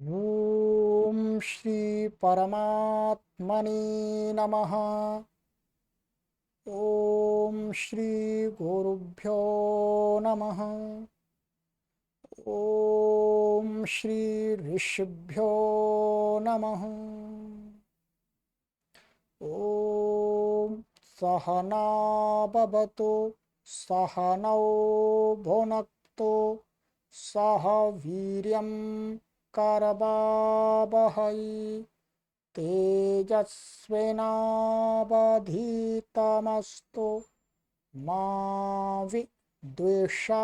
ओम श्री परमात्मने नमः। ओम श्री गुरुभ्यो नमः। ओम श्री ऋषिभ्यो नमः। ओम सहना भवतु सहनौ भुनक्तु सह वीर्यं करवावहै तेजस्विनावधीतमस्तु मा विद्विषावहै।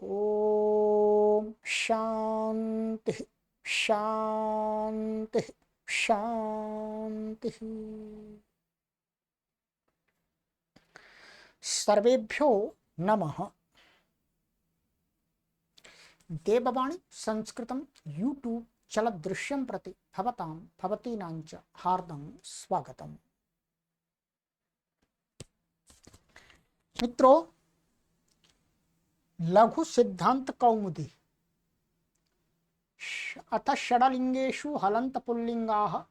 ओम शांति शांति शांति। सर्वेभ्यो नमः। देववाणी संस्कृतं यूट्यूब चलदृश्यं प्रति भवतां भवतीनां च हार्दं स्वागतम्। मित्रों, लघु सिद्धांत कौमुदी अथ षडलिंगेषु हलंत पुल्लिंगाः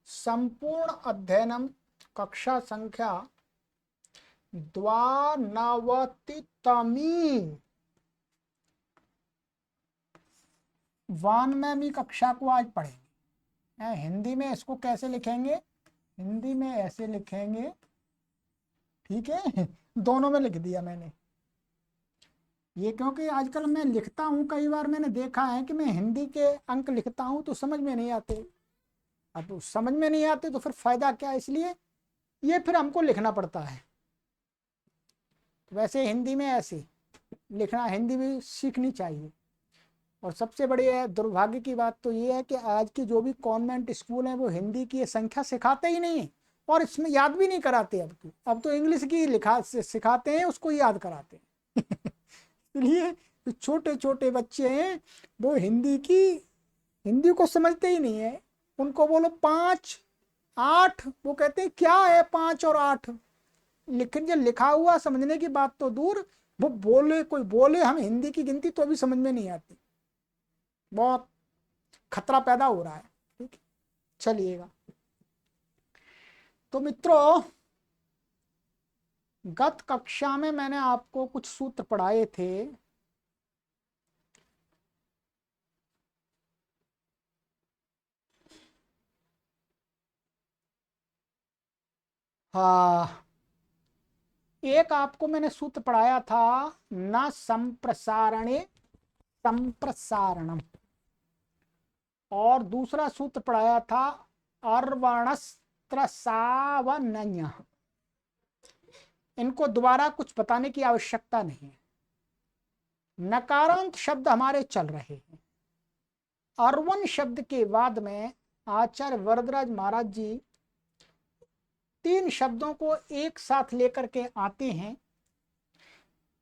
संपूर्ण अध्ययनम कक्षा संख्या 92 92वीं कक्षा को आज पढ़ेंगे। हिंदी में इसको कैसे लिखेंगे? हिंदी में ऐसे लिखेंगे, ठीक है? दोनों में लिख दिया मैंने ये, क्योंकि आजकल मैं लिखता हूँ, कई बार मैंने देखा है कि मैं हिंदी के अंक लिखता हूँ तो समझ में नहीं आते। अब समझ में नहीं आते तो फिर फायदा क्या, इसलिए ये फिर हमको लिखना पड़ता है। वैसे हिंदी में ऐसे लिखना, हिंदी भी सीखनी चाहिए। और सबसे बड़ी दुर्भाग्य की बात तो ये है कि आज की जो भी कॉन्वेंट स्कूल हैं वो हिंदी की ये संख्या सिखाते ही नहीं है और इसमें याद भी नहीं कराते। अब तो इंग्लिश की लिखा सिखाते हैं, उसको याद कराते हैं। इसलिए जो छोटे छोटे बच्चे हैं वो हिंदी को समझते ही नहीं है। उनको बोलो 5 8, वो कहते हैं क्या है 5 और 8। लेकिन ये लिखा हुआ समझने की बात तो दूर, वो बोले, कोई बोले हम हिंदी की गिनती तो भी समझ में नहीं आती। बहुत खतरा पैदा हो रहा है। ठीक है, चलिएगा। तो मित्रों, गत कक्षा में मैंने आपको कुछ सूत्र पढ़ाए थे। हाँ, एक आपको मैंने सूत्र पढ़ाया था, न संप्रसारणे संप्रसारणम, और दूसरा सूत्र पढ़ाया था अर्वणस्त्रसावनन्य। इनको दोबारा कुछ बताने की आवश्यकता नहीं है। नकारांत शब्द हमारे चल रहे हैं। अर्वन शब्द के बाद में आचार्य वरदराज महाराज जी 3 शब्दों को एक साथ लेकर के आते हैं।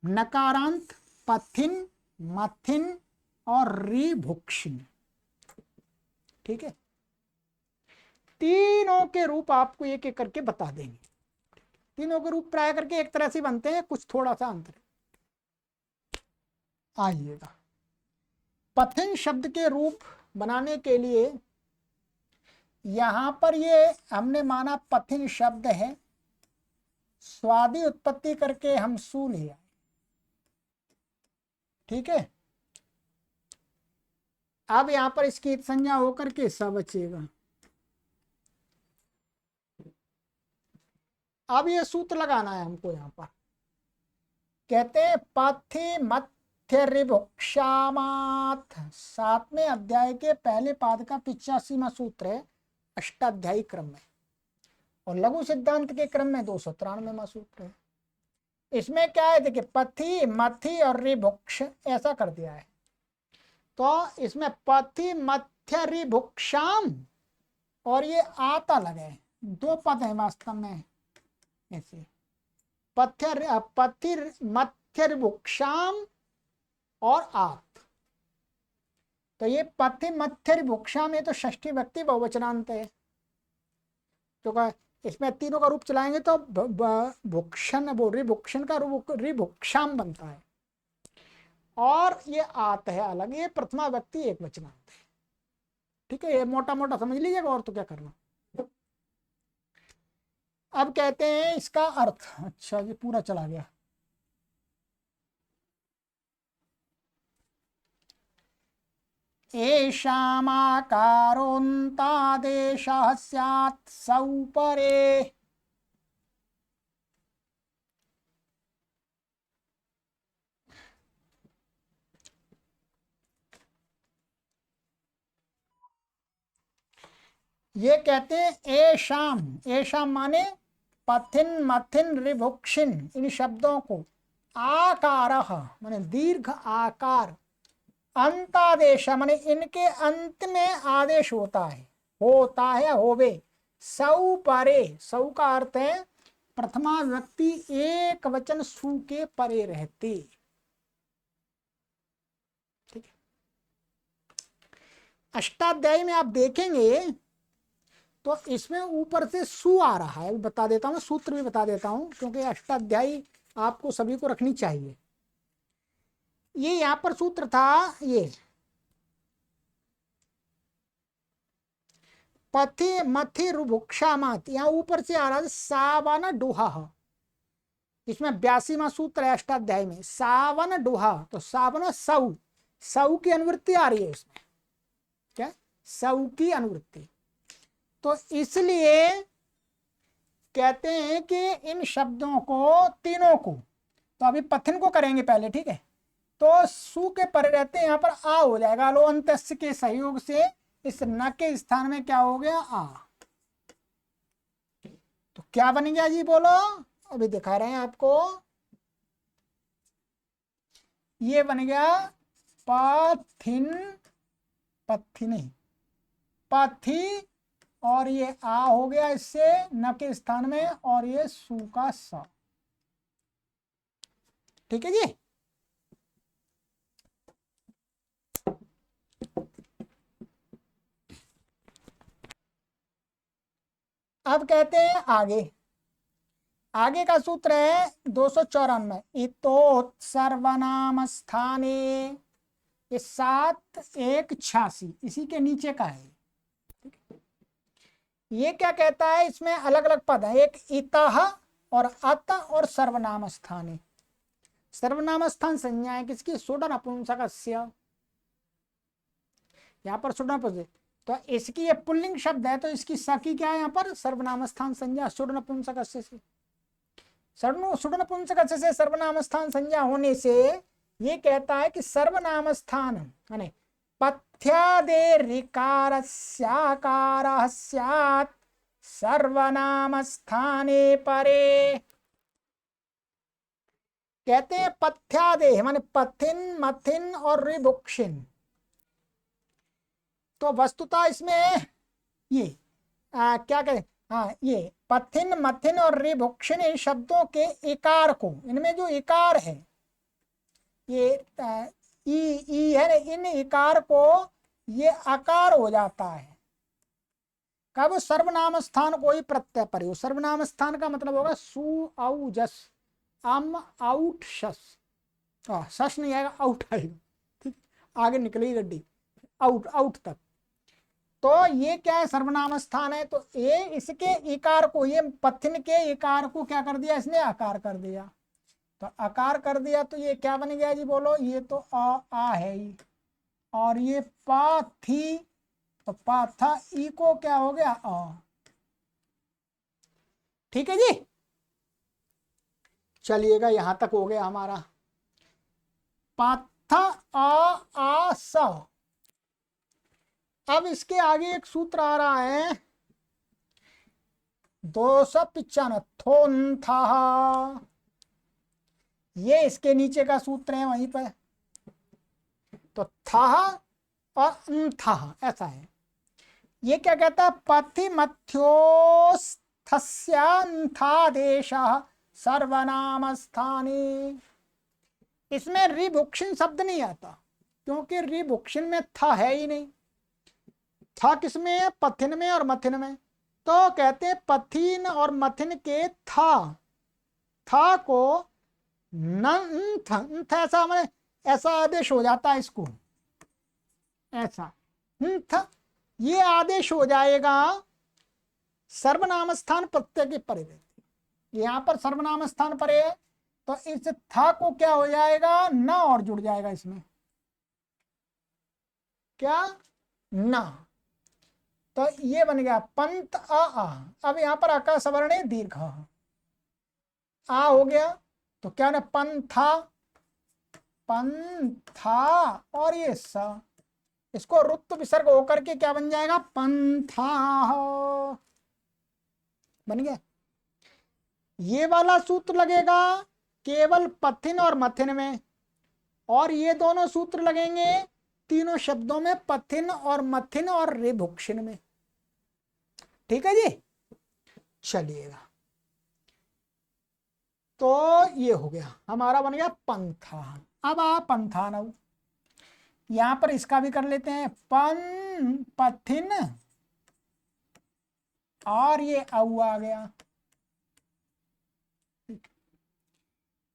नकारांत, पथिन, मथिन और रिभुक्षिन। ठीक है, तीनों के रूप आपको एक एक करके बता देंगे। तीनों के रूप प्राय करके एक तरह से बनते हैं, कुछ थोड़ा सा अंतर आइएगा। पथिन शब्द के रूप बनाने के लिए यहां पर ये हमने माना पथिन शब्द है, स्वादि उत्पत्ति करके हम सू लिया। ठीक है, अब यहां पर इसकी संज्ञा होकर के स बचेगा। अब ये सूत्र लगाना है हमको। यहां पर कहते हैं पथि मध्य रिभुक्षामाथ, 7वें अध्याय के पहले पाद का 85वां सूत्र है अष्टाध्यायी क्रम में, और लघु सिद्धांत के क्रम में 293वां सूत्र है। इसमें क्या है, देखिए पथि मथि और रिभुक्ष ऐसा कर दिया है। तो इसमें पथि मध्य रिभुक्षाम और ये आता लगे, 2 पद है वास्तव में ऐसे, पथि मध्य रिभुक्षाम और आत। तो ये पथि मध्य रिभुक्षाम, ये तो षष्ठी व्यक्ति बहुवचनांत है। तो इसमें तीनों का रूप चलाएंगे तो भुक्षण, वो रिभुक्षण का रूप रिभुक्षाम बनता है। और ये आत है अलग, ये प्रथमा व्यक्ति एक वचनांत है। ठीक है, ये मोटा मोटा समझ लीजिएगा, और तो क्या करना। अब कहते हैं इसका अर्थ। अच्छा, ये पूरा चला गया। एषामाकारोऽन्तादेशः स्यात् सौपरे। ये कहते हैं एशाम, एशाम माने पथिन मथिन रिभुक्षिन, इन शब्दों को आकारः माने दीर्घ आकार, अंतादेश माने इनके अंत में आदेश होता है, होता है होवे। सौ परे, सौ का अर्थ है प्रथमा व्यक्ति एक वचन सु के परे रहते। ठीक है, अष्टाध्यायी में आप देखेंगे तो इसमें ऊपर से सु आ रहा है। बता देता हूँ, सूत्र भी बता देता हूँ, क्योंकि अष्टाध्यायी आपको सभी को रखनी चाहिए। ये यहां पर सूत्र था, ये पथि मथि रुभुक्षा मात, यहां ऊपर से आ रहा है सावन डुहा। इसमें 82वां सूत्र है अष्टाध्याय में, सावन डुहा। तो सावन सौ, सौ की अनुवृत्ति आ रही है इसमें, क्या सौ की अनुवृत्ति। तो इसलिए कहते हैं कि इन शब्दों को, तीनों को, तो अभी पथिन को करेंगे पहले, ठीक है। तो सु के परे रहते हैं, यहां पर आ हो जाएगा, लो अंतस्य के सहयोग से इस न के स्थान में क्या हो गया, आ। तो क्या बन गया जी, बोलो। अभी दिखा रहे हैं आपको, ये बन गया पथिन, पथि नहीं, पथि, और ये आ हो गया इससे न के स्थान में, और ये सु का सा। ठीक है जी। अब कहते हैं आगे, आगे का सूत्र है 294, इतोत् सर्वनाम स्थाने, ये 7:1:86 इसी के नीचे का है। ये क्या कहता है, इसमें अलग अलग पद है, एक इतः और अत और सर्वनाम स्थाने। सर्वनाम स्थान संज्ञा है किसकी, सुडन नपुंसकस्य, यहाँ पर सुडन नपुंसक, तो इसकी ये पुल्लिंग शब्द है, तो इसकी सखी क्या है यहाँ पर, सर्वनाम स्थान संज्ञा सुडन नपुंसकस्य से। सुडन नपुंसकस्य से सर्वनाम स्थान संज्ञा होने से ये कहता है कि सर्वनाम स्थान माने पथ्यादेरिकारस्याकारः स्यात् सर्वनाम स्थाने परे। कहते हैं पथ्यादेह माने पथिन मथिन और रिभुक्षिन। तो वस्तुतः इसमें ये क्या कहें, हाँ, ये पथिन मथिन और रिभुक्षिन इन शब्दों के इकार को, इनमें जो इकार है, ये ई है ना, इन इकार को ये आकार हो जाता है कब, सर्वनाम स्थान को ही प्रत्यय पर हो। सर्वनाम स्थान का मतलब होगा सु औ जस, अम आउट शस, शस नहीं आएगा, आउट आएगा, ठीक, आगे निकलेगी गड्डी, आउट आउट तक। तो ये क्या है, सर्वनाम स्थान है, तो ये इसके इकार को, ये पथिन के इकार को क्या कर दिया इसने, आकार कर दिया। तो आकार कर दिया तो ये क्या बन गया जी, बोलो। ये तो आ है ही, और ये पा थी, तो पा था, ई को क्या हो गया, आ। ठीक है जी, चलिएगा, यहां तक हो गया हमारा पाथा आ स। अब इसके आगे एक सूत्र आ रहा है 295, थोन था, ये इसके नीचे का सूत्र है वहीं पर। तो था और था ऐसा है। ये क्या कहता है, पथि मध्योस्थस्यादेश सर्वनाम स्थाने। इसमें रिभुक्षिन शब्द नहीं आता, क्योंकि रिभुक्षिन में था है ही नहीं। था किसमें है, पथिन में और मथिन में। तो कहते हैं पथिन और मथिन के था को न ऐसा, मैंने ऐसा आदेश हो जाता है इसको, ऐसा था, ये आदेश हो जाएगा सर्वनाम स्थान प्रत्यय के परे रहते। यहां पर सर्वनाम स्थान परे है तो इस था को क्या हो जाएगा, न और जुड़ जाएगा इसमें, क्या, न। तो ये बन गया पंत आ। अब यहां पर अका सवर्ण है दीर्घ आ हो गया, तो क्या ना पंथा, पंथा, और ये सा, इसको रुत्त विसर्ग होकर के क्या बन जाएगा, पंथा बन गया। ये वाला सूत्र लगेगा केवल पथिन और मथिन में, और ये दोनों सूत्र लगेंगे तीनों शब्दों में, पथिन और मथिन और रेभुक्षिन में। ठीक है जी, चलिएगा। तो ये हो गया हमारा, बन गया पंथा। अब आप पंथानव, यहां पर इसका भी कर लेते हैं, पन पथिन और ये औ आ गया।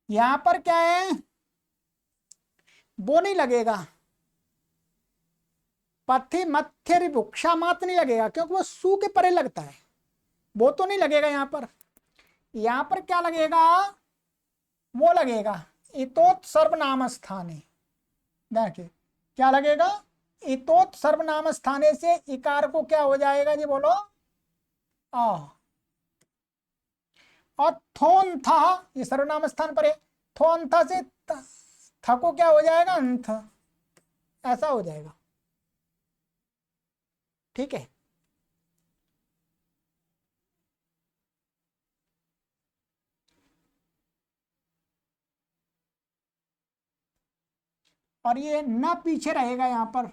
यहां पर क्या है, वो नहीं लगेगा, पथि मध्य रिभुक्षा मात नहीं लगेगा, क्योंकि वो सू के परे लगता है, वो तो नहीं लगेगा यहां पर। यहां पर क्या लगेगा, वो लगेगा इतोत सर्वनाम स्थाने। देखिए क्या लगेगा, इतोत सर्वनाम स्थाने से इकार को क्या हो जाएगा जी, बोलो, आ। और थोन था, ये सर्वनाम स्थान पर है, थोन था से था को क्या हो जाएगा, अंथ, ऐसा हो जाएगा। ठीक है, और ये न पीछे रहेगा, यहां पर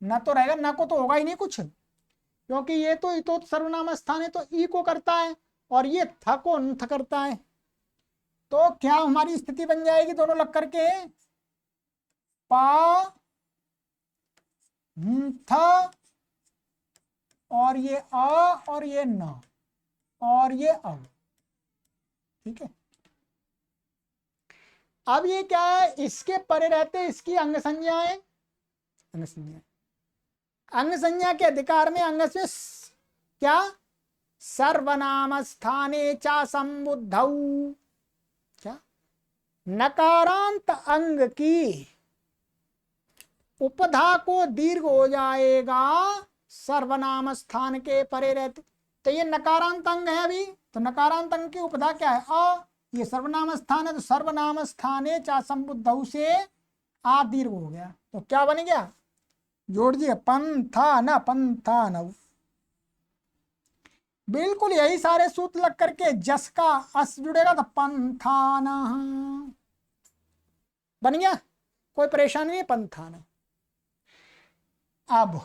न तो रहेगा, न को तो होगा ही नहीं कुछ, क्योंकि ये तो इतो सर्वनाम स्थान है तो ई को करता है, और ये थ को अंथ करता है। तो क्या हमारी स्थिति बन जाएगी दोनों लग करके, पा थ, और ये अ, और ये न, और ये अ। ठीक है, अब ये क्या है, इसके परे रहते इसकी अंग संज्ञाएं, अंग संज्ञा, अंग संज्ञा के अधिकार में अंग से क्या, सर्वनाम स्थाने चा संबुद्धौ, क्या, नकारांत अंग की उपधा को दीर्घ हो जाएगा सर्वनाम स्थान के परे रहते। तो ये नकारांत अंग है अभी, तो नकारांत अंग की उपधा क्या है, अ, ये सर्वनाम स्थान है, तो सर्वनाम स्थाने चा संबुद्धौ से आ दीर्घ हो गया, तो क्या बन गया, जोड़ दिए, पंथान, पंथानव। बिल्कुल यही सारे सूत्र लग करके जस का अस जुड़ेगा तो पंथान बन गया, कोई परेशानी नहीं, पंथान। अब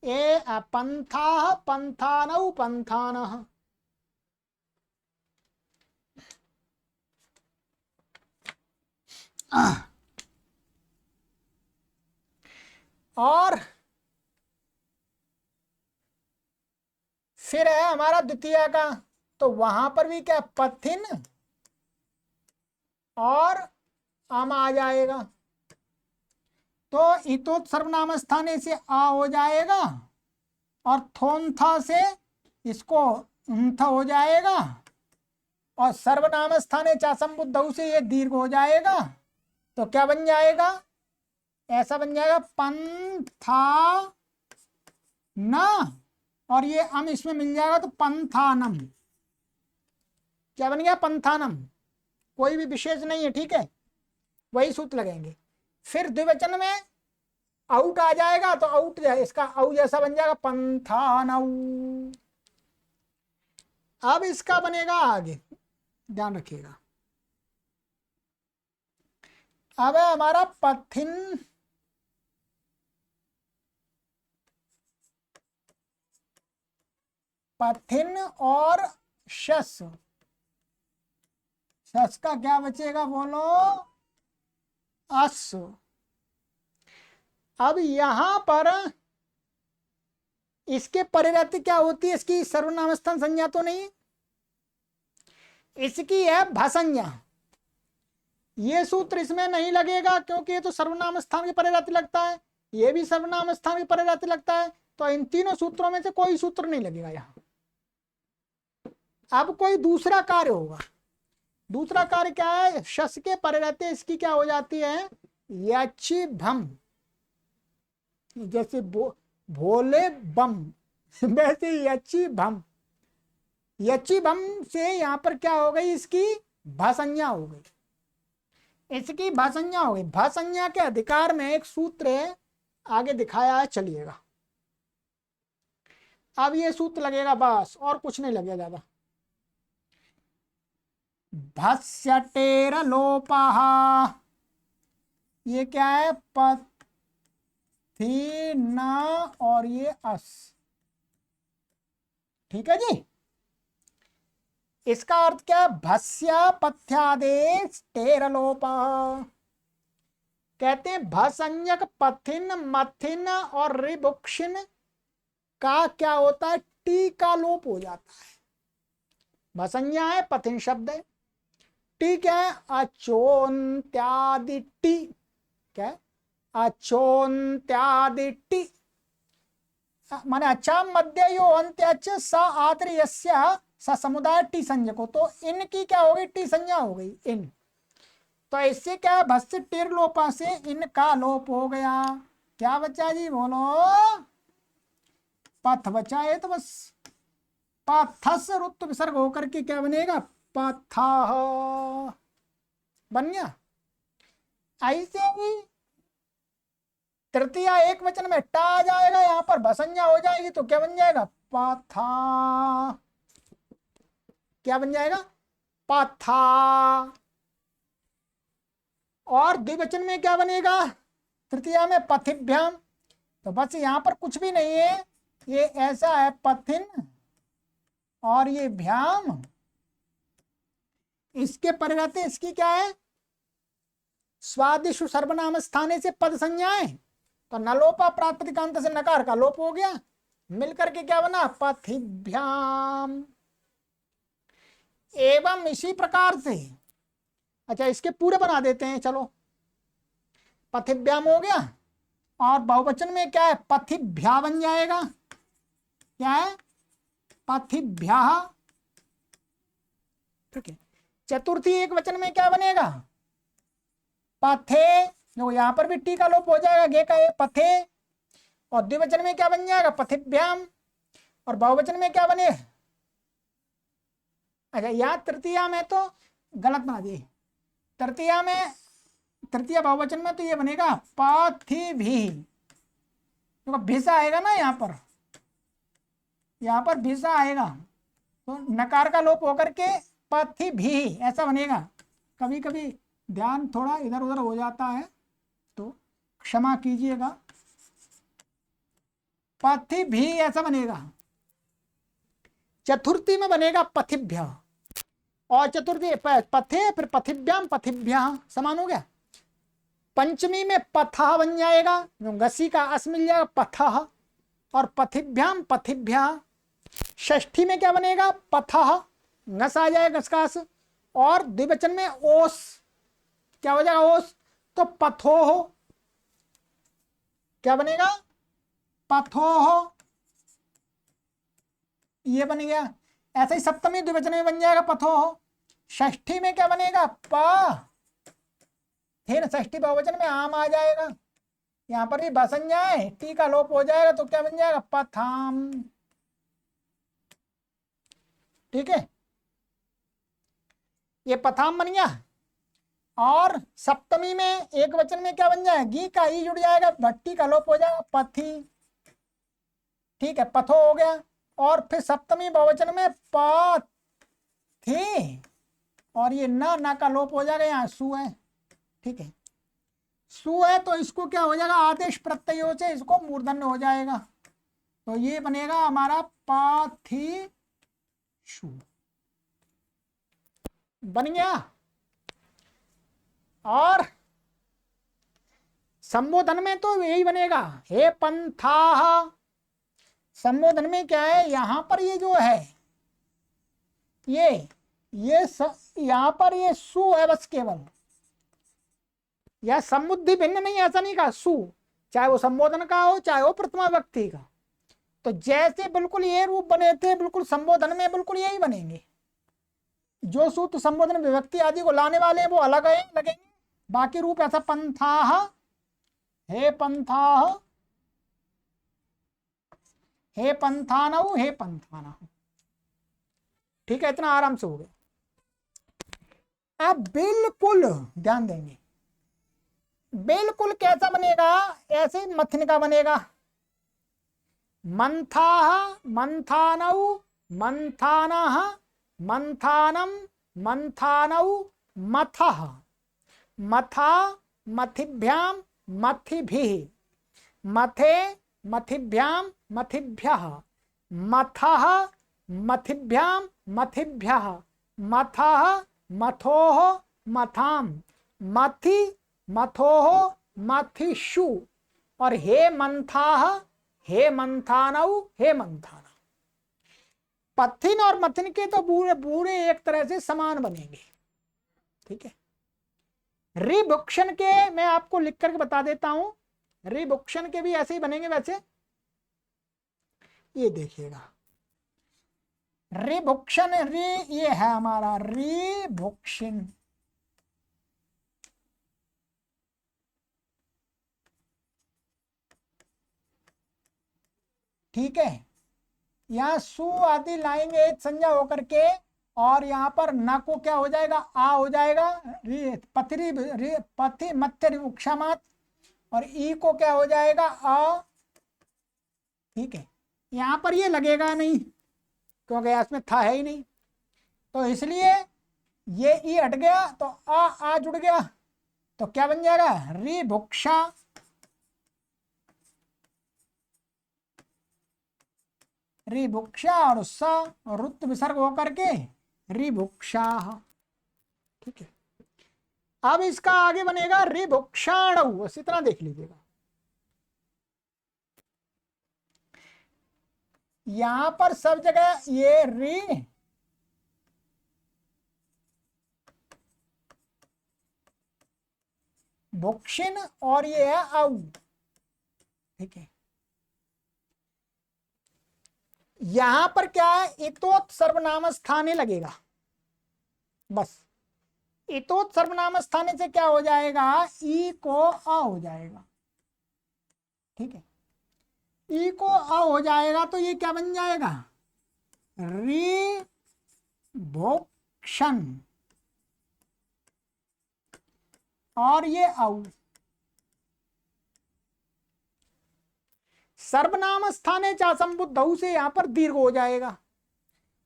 ए पंथा, पंथानौ, पंथान, और फिर है हमारा द्वितीय का, तो वहां पर भी क्या, पथिन और आम आ जाएगा, तो इतोत सर्वनाम स्थाने से आ हो जाएगा, और थोंथा से इसको उंथा हो जाएगा, और सर्वनाम स्थाने चा संबुद्धौ से ये दीर्घ हो जाएगा, तो क्या बन जाएगा, ऐसा बन जाएगा, पंथा न, और ये अम इसमें मिल जाएगा तो पंथानम। क्या बन गया, पंथानम, कोई भी विशेष नहीं है। ठीक है, वही सूत्र लगेंगे। फिर द्विवचन में आउट आ जाएगा, तो आउट इसका औ जैसा बन जाएगा, पंथानौ। अब इसका बनेगा आगे, ध्यान रखिएगा। अब है हमारा पथिन, पथिन और शस, शस का क्या बचेगा, बोलो, अस। अब यहां पर इसके परे रहते क्या होती है, इसकी सर्वनाम स्थान संज्ञा तो नहीं, इसकी है भासंज्ञा। ये सूत्र इसमें नहीं लगेगा क्योंकि ये तो सर्वनाम स्थान के परे लगता है, ये भी सर्वनाम स्थान के परे लगता है, तो इन तीनों सूत्रों में से कोई सूत्र नहीं लगेगा यहाँ। अब कोई दूसरा कार्य होगा। दूसरा कार्य क्या है? शस के परे रहते इसकी क्या हो जाती है? यची भम, जैसे भोले बम वैसे यची भम। यची भम से यहाँ पर क्या हो गई? इसकी भासंज्ञा हो गई। इसकी भासंज्ञा हो गई। भासंज्ञा के अधिकार में एक सूत्र है, आगे दिखाया है, चलिएगा। अब ये सूत्र लगेगा बस, और कुछ नहीं लगेगा ज्यादा। भस्यटेर लोपः, ये क्या है? पथि न और ये अस, ठीक है जी। इसका अर्थ क्या? भस्य पथ्यादेश टेर लोपः। कहते हैं भसंज्ञक पथिन मथिन और रिबुक्षिन का क्या होता है? टी का लोप हो जाता है। भसंज्ञा है, पथिन शब्द है, टी क्या है? अचोन्त्यादि टी, क्या है? अचोन्त्यादि माने अच्छा मध्य यो अंत्याच स आत्र यस्य स समुदाय टी संज्ञको, तो इनकी क्या हो गई? टी संज्ञा हो गई इन। तो इससे क्या? भस्य टिर लोपा से इनका लोप हो गया। क्या बचा जी? बोलो। पथ बचा है, तो बस पाथस रुत्व विसर्ग होकर के क्या बनेगा? पाथा बन गया। ऐसे ही तृतीया एक वचन में टा आ जाएगा, यहां पर भसंज्ञा हो जाएगी, तो क्या बन जाएगा? पाथा। क्या बन जाएगा? पाथा। और द्विवचन में क्या बनेगा? तृतीया में पथिभ्याम। तो बस यहां पर कुछ भी नहीं है, ये ऐसा है पथिन और ये भ्याम, इसके परिवर्ते इसकी क्या है? स्वादिशु सर्वनाम स्थाने से पद संज्ञाएं, तो नलोपा प्रातिपदिकांत से नकार का लोप हो गया, मिलकर के क्या बना? पथिभ्याम। एवं इसी प्रकार से, अच्छा इसके पूरे बना देते हैं, चलो। पथिभ्याम हो गया, और बहुवचन में क्या है? पथिभ्या बन जाएगा। क्या है? पथिभ्या, ठीक है। चतुर्थी एक वचन में क्या बनेगा? पथे, जो यहां पर भी टी का लोप हो जाएगा, गे का ये पथे। और द्विवचन में क्या बन जाएगा? पथिभ्याम। और बहुवचन में क्या बने? अच्छा यहाँ तृतीया में तो गलत बना दिए। तृतीया में, तृतीया बहुवचन में तो ये बनेगा पाथिभि, तो भिसा आएगा ना यहाँ पर भिसा आएगा, तो नकार का लोप होकर के पथिभि ऐसा बनेगा। कभी कभी ध्यान थोड़ा इधर उधर हो जाता है, तो क्षमा कीजिएगा। पथिभि ऐसा बनेगा। चतुर्थी में बनेगा पथिभ्य, और चतुर्थी पथे, फिर पथिभ्याम पथिभ्या, समान हो गया। पंचमी में पथा बन जाएगा, जो गसी का अस मिल जाएगा, पथः, और पथिभ्याम पथिभ्या। षष्ठी में क्या बनेगा? पथः, नस आ जाएगा, गस का अस। और द्विवचन में ओस, क्या हो जाएगा? ओस, तो पथोः, क्या बनेगा? पथोः, ये बन गया। ऐसे ही सप्तमी द्विवचन में बन जाएगा पथोः। षष्ठी में क्या बनेगा? प, फिर षष्ठी बहुवचन में आम आ जाएगा, यहां पर भी भसंज्ञा है, टी का लोप हो जाएगा, तो क्या बन जाएगा? पथाम, ठीक है, ये पथाम बन गया। और सप्तमी में एक वचन में क्या बन जाएगा? गी का ई जुड़ जाएगा, भट्टी का लोप हो जाएगा, पथी, ठीक है, पथो हो गया। और फिर सप्तमी बहुवचन में पथी, और ये ना का लोप हो जाएगा, यहाँ सु है, ठीक है, सु है, तो इसको क्या हो जाएगा? आदेश प्रत्ययों से इसको मूर्धन्य हो जाएगा, तो ये बनेगा हमारा पाथी शु, बन गया। और संबोधन में तो यही बनेगा, हे पंथा। संबोधन में क्या है? यहां पर ये जो है, ये यहां पर ये सु है बस केवल, यह समुद्धि भिन्न नहीं, ऐसा नहीं कहा सु, चाहे वो संबोधन का हो चाहे वो प्रथमा व्यक्ति का। तो जैसे बिल्कुल ये रूप बने थे, बिल्कुल संबोधन में बिल्कुल यही बनेंगे। जो सूत्र संबोधन विभक्ति आदि को लाने वाले हैं वो अलग है लगेंगे, बाकी रूप ऐसा पंथाह, हे पंथाह, हे पंथानऊ, हे पंथाना। ठीक है, इतना आराम से हो गया। आप बिल्कुल ध्यान देंगे, बिल्कुल कैसा बनेगा, ऐसे मथन का बनेगा। मंथाह, मंथानऊ, मंथानः, मंथानम, मंथानऊ, मथः, मथा, मथिभ्याम, मथिभिः, मथे, मथिभ्याम, मथिभ्यः, मथः, मथिभ्याम, मथिभ्यः, मथः, मथोः, मथाम, मथि, मथोः, मथिषु, और हे मंथाः, हे मंथानऊ, हे मंथाना। पथिन और मथिन के तो पूरे पूरे एक तरह से समान बनेंगे। ठीक है, रिभुक्षण के मैं आपको लिख करके बता देता हूं, रिभुक्षण के भी ऐसे ही बनेंगे। वैसे ये देखिएगा, रिभुक्षण, रि ये है हमारा रिभुक्षण। ठीक है, यहाँ सु आदि लाएंगे एक संज्ञा होकर के, और यहाँ पर न को क्या हो जाएगा, आ हो जाएगा, पथरी, पथि मत्य रिभुक्षामात, और ई को क्या हो जाएगा, आ। ठीक है, यहाँ पर ये लगेगा नहीं क्योंकि इसमें था है ही नहीं, तो इसलिए ये ई हट गया तो आ जुड़ गया, तो क्या बन जाएगा, रिभुक्षा। रिभुक्षा और स और रुत विसर्ग होकर के रिभुक्षा। ठीक है, अब इसका आगे बनेगा रिभुक्षाण, बस इतना देख लीजिएगा। यहां पर सब जगह ये रि भुक्षिन और ये है औ। ठीक है, यहां पर क्या है, इतोत सर्वनाम स्थाने लगेगा। बस इतोत सर्वनाम स्थाने से क्या हो जाएगा, ई को अ हो जाएगा। ठीक है, ई को अ हो जाएगा तो ये क्या बन जाएगा, रिभुक्षण। और ये औ, सर्वनाम स्थाने चा संबुद्धौ से यहां पर दीर्घ हो जाएगा,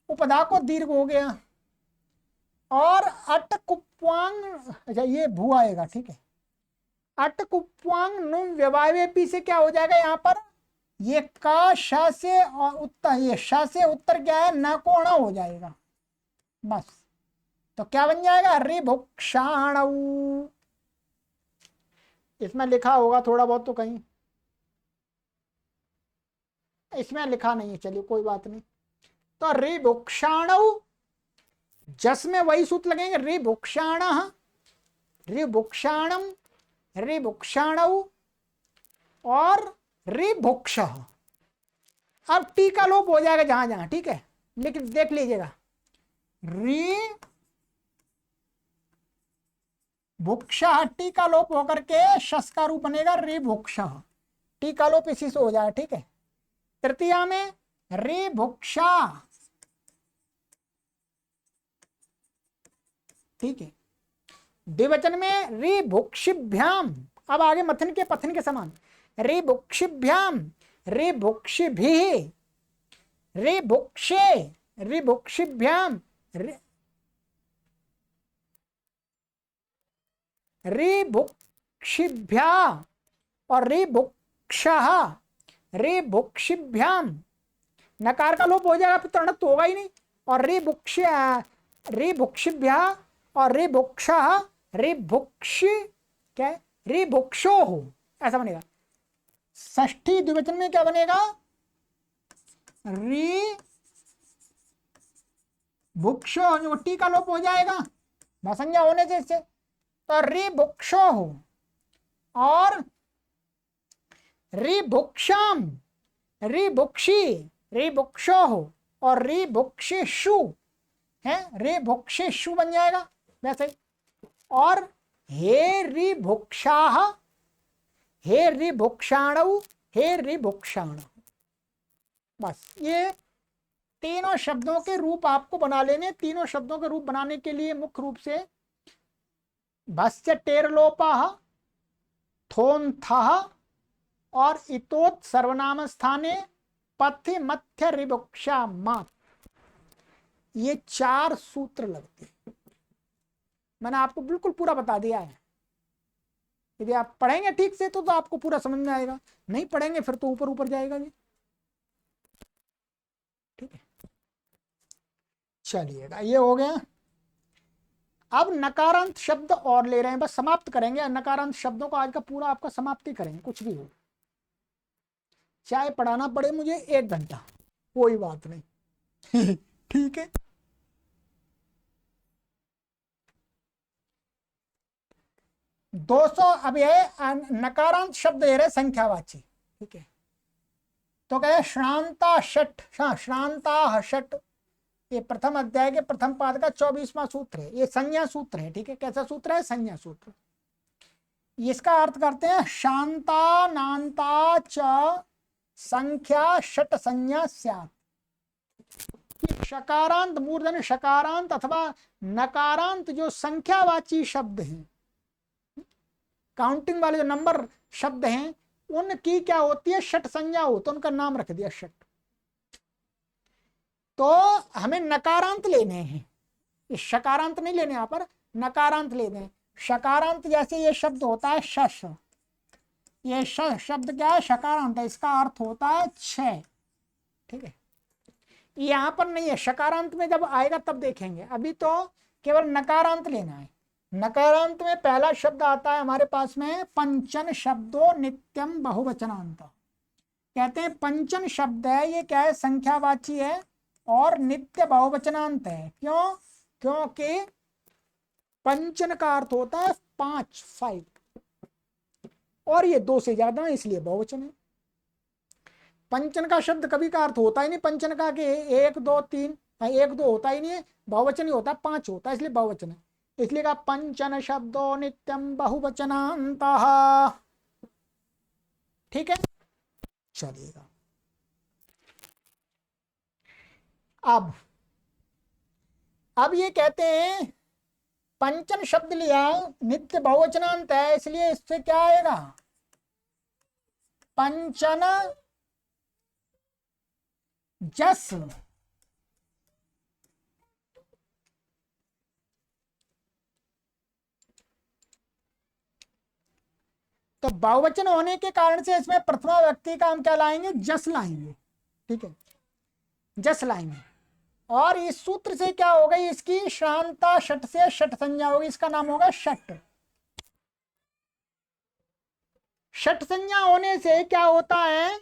उपधा को दीर्घ हो गया, और अट कुप्वांग, अच्छा ये भू आएगा। ठीक है, अट कुप्वांग नुम व्यवायवेपी से क्या हो जाएगा, यहाँ पर ये का श से और उत्तर, ये श से उत्तर क्या है, न को ण हो जाएगा। बस, तो क्या बन जाएगा, रिभुक्षाण। इसमें लिखा होगा थोड़ा बहुत तो कहीं, इसमें लिखा नहीं है, चलिए कोई बात नहीं। तो रिभुक्षाण, जस में वही सूत्र लगेंगे, रिभुक्षाण, रिभुक्षाणम, रिभुक्षाण और रिभुक्ष। अब टी का लोप हो जाएगा जहां जहां। ठीक है, लेकिन देख लीजिएगा, रि भुक्ष, टी का लोप होकर के शस का रूप बनेगा रिभुक्ष, टी का लोप इसी से हो जाएगा। ठीक है, तृतीया में रिभुक्षा। ठीक है, द्विवचन में रिभुक्षिभ्याम, अब आगे मथन के पथन के समान, रिभुक्षिभ्याम, रिभुक्षिभिः, रिभुक्षे, रिभुक्षिभ्याम, रिभुक्षिभ्या और रिभुक्षः, रिभुक्षिभ्याम। नकार का लोप हो जाएगा, फिर तृणत्व होगा ही नहीं, और रिभुक्षिभ्या और रिभुक्षः, रिभुक्षि क्या है, रिभुक्षो हो, ऐसा बनेगा। षष्ठी द्विवचन में क्या बनेगा, रिभुक्षो, टी का लोप हो जाएगा भाषंज्ञा होने से इससे, तो रिभुक्षो हो, और रिभुक्षाम, रिभुक्षी, रिभुक्षो और रिभुक्षेषु है, रिभुक्षेषु बन जाएगा वैसे ही। और हे रिभुक्षाः, हे रिभुक्षाणौ, हे रिभुक्षाण। बस ये तीनों शब्दों के रूप आपको बना लेने। तीनों शब्दों के रूप बनाने के लिए मुख्य रूप से भस्य टेरलोपः, थोन्थः और इतोत् सर्वनाम स्थाने पथ्य मध्य रिभुक्षा मात, ये 4 सूत्र लगते हैं। मैंने आपको बिल्कुल पूरा बता दिया है। यदि आप पढ़ेंगे ठीक से तो आपको पूरा समझ में आएगा, नहीं पढ़ेंगे फिर तो ऊपर ऊपर जाएगा जी। ठीक है, चलिएगा, ये हो गया। अब नकारांत शब्द और ले रहे हैं, बस समाप्त करेंगे नकारांत शब्दों का। आज का पूरा आपका समाप्ति करेंगे, कुछ भी हो, चाहे पढ़ाना पड़े मुझे 1 घंटा, कोई बात नहीं। ठीक है, 200। अब ये नकारांत शब्द ले रहे संख्यावाची। ठीक है, तो कहे श्रांता षट, श्रांता षट, ये प्रथम अध्याय के प्रथम पाद का 24वां सूत्र है। ये संज्ञा सूत्र है। ठीक है, कैसा सूत्र है? संज्ञा सूत्र। इसका अर्थ करते हैं शांता नांता च संख्या षट संज्ञा स्यात्। शकारांत, मूर्धन शकारांत अथवा नकारांत जो संख्यावाची शब्द हैं, काउंटिंग वाले जो नंबर शब्द हैं, उनकी क्या होती है? षट संज्ञा हो, तो उनका नाम रख दिया षट। तो हमें नकारांत लेने हैं, ये शकारांत नहीं लेने, यहां पर नकारांत लेने हैं। शकारांत जैसे ये शब्द होता है शश, ये शब्द क्या है? शकारांत है, इसका अर्थ होता है 6। ठीक है, यहां पर नहीं है, शकारांत में जब आएगा तब देखेंगे, अभी तो केवल नकारांत लेना है। नकारांत में पहला शब्द आता है हमारे पास में पंचन शब्दों नित्यम बहुवचनांत। कहते हैं पंचन शब्द है, ये क्या है? संख्यावाची है और नित्य बहुवचनांत है। क्यों? क्योंकि पंचन का अर्थ होता है 5 और ये 2 से ज्यादा है, इसलिए बहुवचन है। पंचन का शब्द कभी का अर्थ होता ही नहीं पंचन का कि 1 2 3, 1 2 होता ही नहीं है, बहुवचन ही होता है, 5 होता है, इसलिए बहुवचन है। इसलिए कहा पंचन शब्दों नित्यम बहुवचनांतः। ठीक है, चलिएगा। अब ये कहते हैं पंचन शब्द लिया, नित्य बहुवचनांत है, इसलिए इससे क्या आएगा? पंचन जस। तो बहुवचन होने के कारण से इसमें प्रथमा व्यक्ति का हम क्या लाएंगे? जस लाएंगे। ठीक है, जस लाएंगे। और इस सूत्र से क्या हो गई? इसकी श्रांता षट से षट संज्ञा होगी, इसका नाम होगा षट। षट संज्ञा होने से क्या होता है?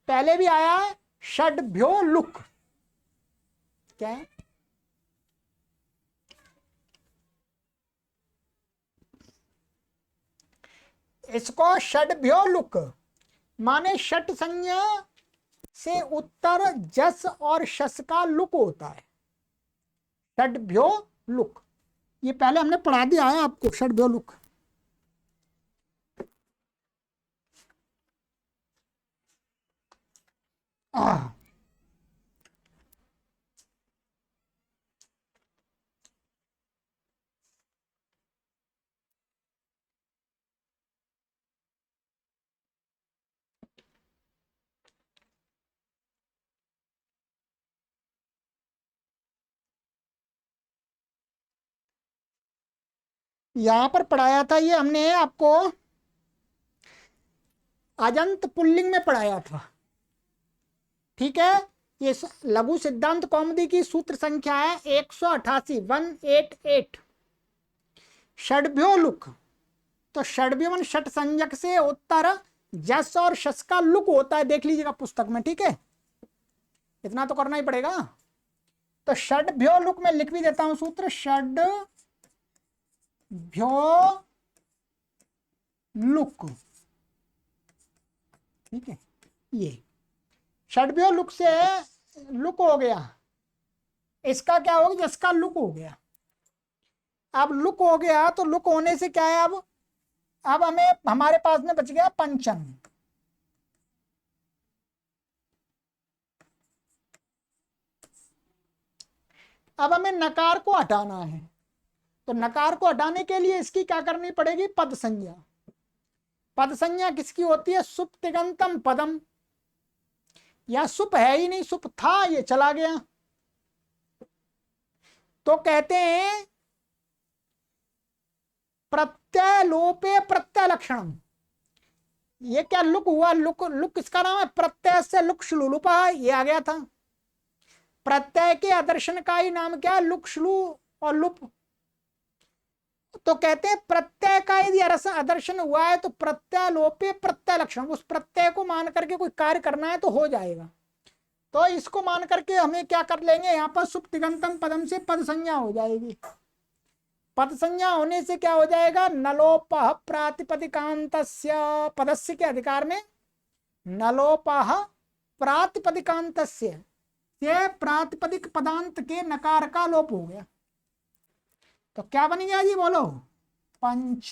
पहले भी आया षड्भ्यो लुक, क्या है? इसको षड्भ्यो लुक माने षट संज्ञा से उत्तर जस और शस का लुक होता है। षड्भ्यो लुक, ये पहले हमने पढ़ा दिया है आपको, षड्भ्यो लुक। यहां पर पढ़ाया था ये हमने आपको, अजंत पुल्लिंग में पढ़ाया था। ठीक है, ये लघु सिद्धांत कौमुदी की सूत्र संख्या है 188, 188। षड्भ्यो लुक, तो षड्भ्यो षट संज्ञक से उत्तर जस और शस का लुक होता है, देख लीजिएगा पुस्तक में। ठीक है, इतना तो करना ही पड़ेगा। तो षड्भ्यो लुक में लिख भी देता हूं सूत्र, षड्भ्यो लुक। ठीक है, ये षड्भ्यो लुक से लुक हो गया, इसका क्या होगा, जिसका लुक हो गया। अब लुक हो गया तो लुक होने से क्या है, अब हमें हमारे पास में बच गया पंचम। अब हमें नकार को हटाना है, तो नकार को हटाने के लिए इसकी क्या करनी पड़ेगी, पद संज्ञा। पद संज्ञा किसकी होती है, सुप तिगंतम पदम। या सुप है ही नहीं, सुप था, ये चला गया, तो कहते हैं प्रत्यय लोपे प्रत्यय लक्षणम। ये क्या लुक हुआ, लुक लुक किसका नाम है, प्रत्यय से लुक श्लू लुपा, ये आ गया था। प्रत्यय के आदर्शन का ही नाम क्या, लुक श्लू और लुप। तो कहते हैं प्रत्यय का यदि आदर्शन हुआ है तो प्रत्यय लोपे प्रत्यय लक्षण, उस प्रत्यय को मान करके कोई कार्य करना है तो हो जाएगा। तो इसको मान करके हमें क्या कर लेंगे, यहाँ पर सुप्तिगंतम पदम से पद संज्ञा हो जाएगी। पद संज्ञा होने से क्या हो जाएगा, नलोपह प्रातिपदिकांतस्य, पदस्य के अधिकार में नलोपह प्रातिपदिकांतस्य, ये प्रातिपदिक पदांत के नकार का लोप हो गया। तो क्या बन गया जी, बोलो, पंच।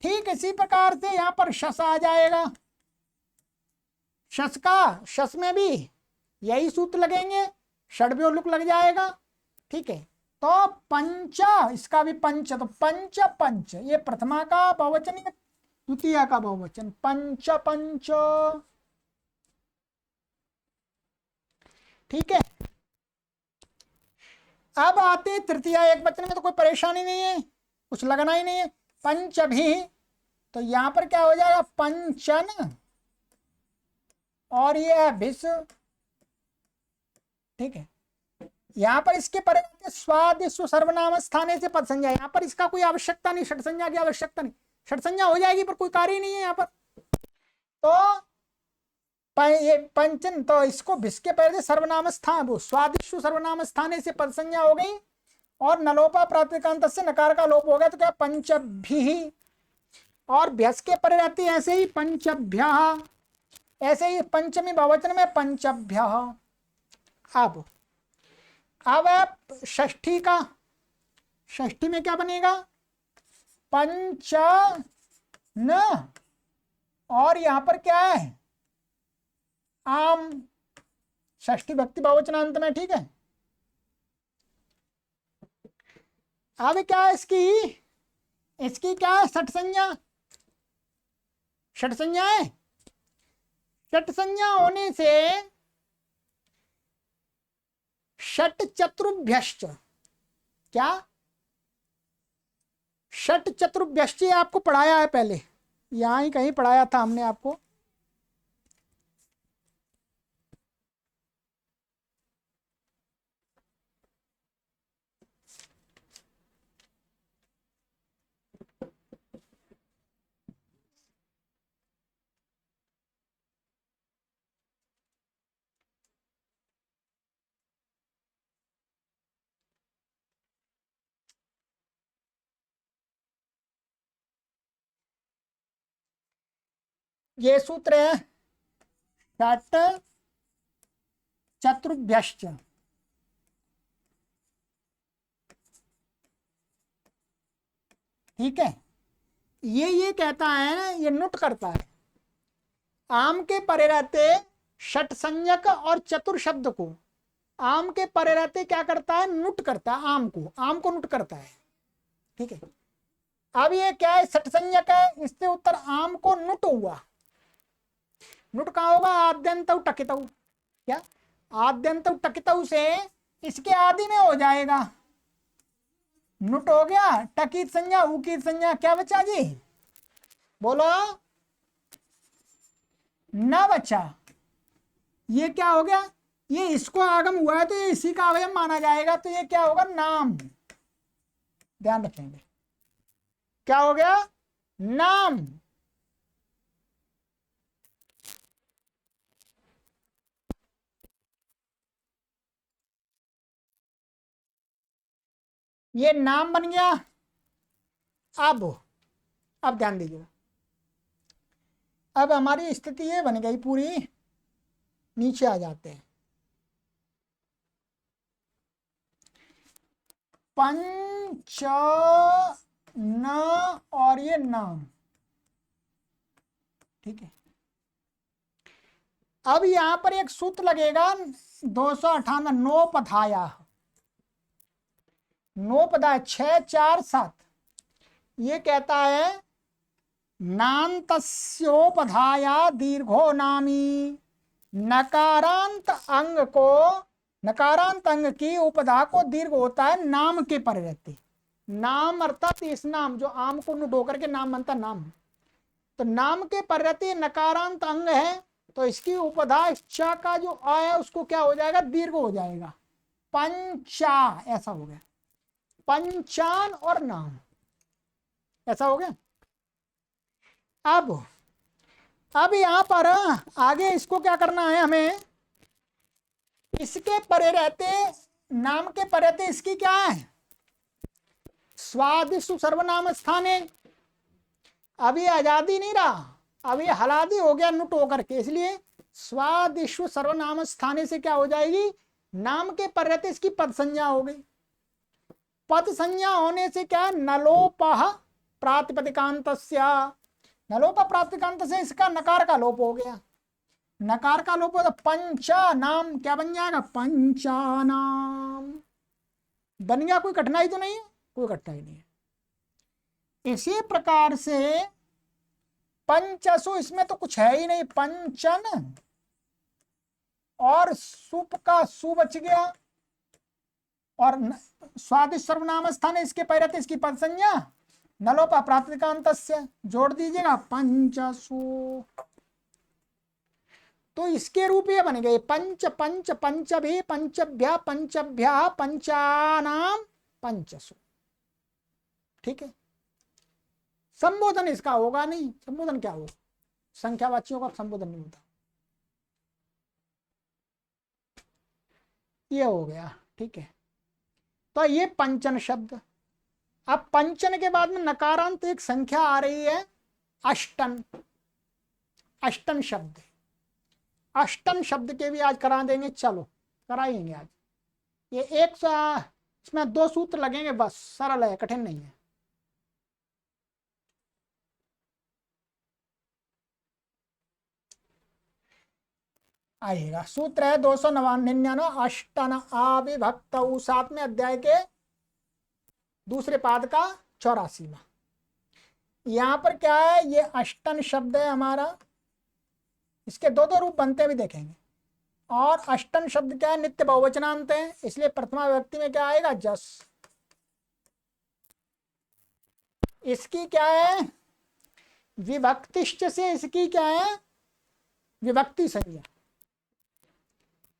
ठीक इसी प्रकार से यहां पर शस आ जाएगा। शस का, शस में भी यही सूत्र लगेंगे, षड्भ्यो लुक लग जाएगा। ठीक है, तो पंच, इसका भी पंच, तो पंच पंच, ये प्रथमा का बहुवचन, द्वितीय का बहुवचन, पंच पंच। ठीक है, अब आते हैं तृतीया एक वचन में, तो कोई परेशानी नहीं है, कुछ लगना ही नहीं है। पंच भी, तो यहां पर क्या हो जाएगा, पंचन, और ये है भिस। ठीक है, यहां पर इसके पर स्वादिस्व सर्वनाम स्थाने से पद संज्ञा, यहां पर इसका कोई आवश्यकता नहीं, षट संज्ञा की आवश्यकता नहीं, षट संज्ञा हो जाएगी पर कोई कार्य ही नहीं है यहां पर। तो ये पंचन, तो इसको भिस के पहले सर्वनाम स्थान, वो स्वादिष्व सर्वनाम स्थाने से पद संज्ञा हो गई, और नलोपा प्रातिकांत से नकार का लोप हो गया, तो क्या पंचभी, और भ्यस के परे रहती है ऐसे ही पंचभ्य, ऐसे ही पंचमी बहुवचन में पंचभ्य। अब षष्ठी का, षष्ठी में क्या बनेगा, पंच न, और यहां पर क्या है, आम, षष्ठी भक्ति बहुवचनांत में। ठीक है, अब क्या है इसकी, इसकी क्या है, षट संज्ञा, षट संज्ञा है। षट संज्ञा होने से षट चतुर्भ्यश्च, क्या, षट चतुर्भ्यश्च आपको पढ़ाया है पहले, यहां ही कहीं पढ़ाया था हमने आपको। ये सूत्र है षट चतुर्भ्यश्च। ठीक है, ये कहता है ना, ये नुट करता है, आम के परे रहते षट संज्ञक और चतुर शब्द को, आम के परे रहते क्या करता है, नुट करता है, आम को नुट करता है। ठीक है, अब ये क्या है, षट संज्ञक है, इससे उत्तर आम को नुट हुआ। नुट कहाँ होगा, आद्यंत टकित, क्या, आद्यंत टकित से इसके आदि में हो जाएगा, नुट हो गया, टकीत संज्ञा उकीत संज्ञा, क्या बचा जी, बोलो, न बचा। ये क्या हो गया, ये इसको आगम हुआ है तो ये इसी का अवयव माना जाएगा, तो ये क्या होगा, नाम, ध्यान रखेंगे, क्या हो गया, नाम। ये नाम बन गया। अब ध्यान दीजिएगा, अब हमारी स्थिति ये बन गई पूरी, नीचे आ जाते हैं। पंच न और ये नाम, ठीक है। अब यहां पर एक सूत्र लगेगा 298, नोपधाया, नोपधाय 6 4 7, ये कहता है नान्तस्योपधाया दीर्घो नामी, नकारांत अंग को, नकारांत अंग की उपधा को दीर्घ होता है नाम के पर रहते। नाम अर्थात इस नाम, जो आम को नुट होकर के नाम बनता नाम, तो नाम के पर रहते नकारांत अंग है, तो इसकी उपधा चा का जो आ है उसको क्या हो जाएगा, दीर्घ हो जाएगा, पंचा, ऐसा हो गया, पंचान और नाम, ऐसा हो गया। अब यहां पर आगे इसको क्या करना है हमें, इसके परे रहते, नाम के परे रहते इसकी क्या है, स्वादिष्टु सर्वनाम स्थाने। अभी आजादी नहीं रहा, अभी हलादी हो गया नुट होकर के, इसलिए स्वादिष्टु सर्वनाम स्थाने से क्या हो जाएगी, नाम के पर रहते इसकी पद संज्ञा हो गई। पद संज्ञा होने से क्या, नलोपः प्रातिपदिकांतस्य, नलोप प्रातिकांत से इसका नकार का लोप हो गया, नकार का लोप हो तो पंचा नाम क्या बन जाएगा, पंचानाम बन गया। कोई कठिनाई तो नहीं है, कोई कठिनाई नहीं है। इसी प्रकार से पंचसु, इसमें तो कुछ है ही नहीं, पंचन और सुप का सु बच गया, और स्वादिष्ट सर्वनाम स्थान इसके पैरते इसकी पद संज्ञा नलोपा प्रातिकांत जोड़ दीजिएगा पंचसु, तो इसके रूप ये बन गए पंच पंच पंचभि पंचभ्य पंचभ्य पंचानाम पंचसु, ठीक है। संबोधन इसका होगा नहीं, संबोधन क्या होगा, संख्यावाचियों का संबोधन नहीं होता, ये हो गया, ठीक है। तो ये पंचन शब्द। अब पंचन के बाद में नकारांत एक संख्या आ रही है अष्टन, अष्टन शब्द, अष्टन शब्द के भी आज करा देंगे, चलो कराएंगे आज। ये एक इसमें 2 सूत्र लगेंगे बस, सरल है, कठिन नहीं है। आइएगा, सूत्र है 299, अष्टन अविभक्त, 7वें अध्याय के दूसरे पाद का 84वां। यहां पर क्या है, ये अष्टन शब्द है हमारा, इसके 2 रूप बनते भी देखेंगे। और अष्टन शब्द क्या है, नित्य बहुवचनांत है, इसलिए प्रथमा विभक्ति में क्या आएगा, जस। इसकी क्या है, विभक्तिश्च से इसकी क्या है, विभक्ति संज्ञा।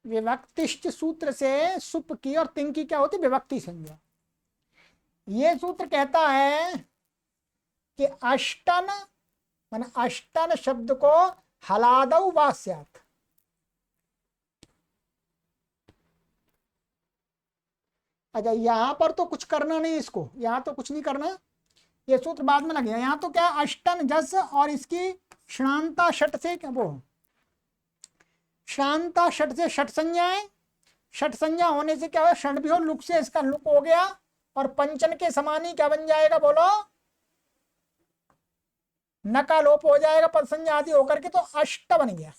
विभक्तिश्च सूत्र से सुप की और तिंग की क्या होती, विभक्ति संज्ञा। ये सूत्र कहता है कि अष्टन माने अष्टन शब्द को हलादौ वा स्यात्, अच्छा यहां पर तो कुछ करना नहीं, इसको यहां तो कुछ नहीं करना, ये सूत्र बाद में लगे। यहां तो क्या, अष्टन जस और इसकी श्रांता षट से क्या, वो श्रांता षट से षट संज्ञा है, षट संज्ञा होने से क्या हुआ, षट भी हो, लुक से इसका लुक हो गया, और पंचन के समान ही क्या बन जाएगा, बोलो, न का लोप हो जाएगा पद संज्ञा आदि होकर के, तो अष्ट बन गया।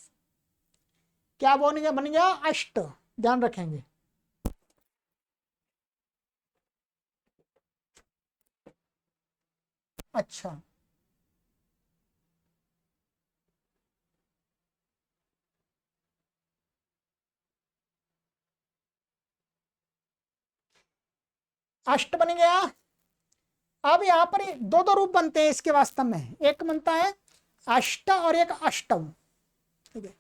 क्या बन गया, बन गया अष्ट, ध्यान रखेंगे। अच्छा, अष्ट बन गया। अब यहां पर 2 रूप बनते हैं इसके वास्तव में, एक बनता है अष्ट और एक अष्टम, ठीक है।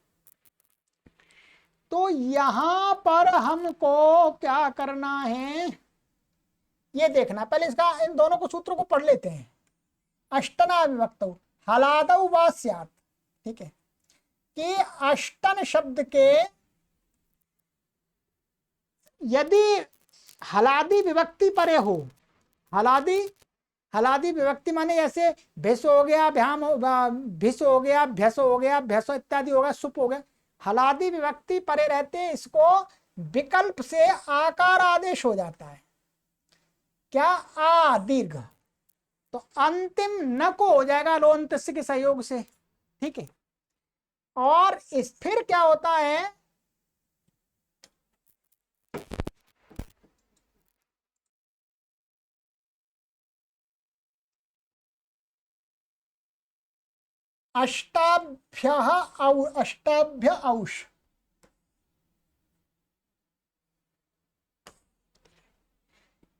तो यहां पर हमको क्या करना है, ये देखना, पहले इसका इन दोनों को सूत्रों को पढ़ लेते हैं। अष्टना विभक्त हलादौ वा स्यात्, ठीक है, कि अष्टन शब्द के यदि हलादी विभक्ति परे हो, हलादी हलादि विभक्ति माने जैसे भिस हो गया, भ्याम भिस हो गया, भ्यस हो गया, भ्यसो इत्यादि हो गया, सुप हो गया। हलादि विभक्ति परे रहते हैं, इसको विकल्प से आकार आदेश हो जाता है। क्या? आ दीर्घ, तो अंतिम न को हो जाएगा लोन तस्य के सहयोग से। ठीक है। और इस फिर क्या होता है, अष्टाभ्य अष्टाभ्य औष,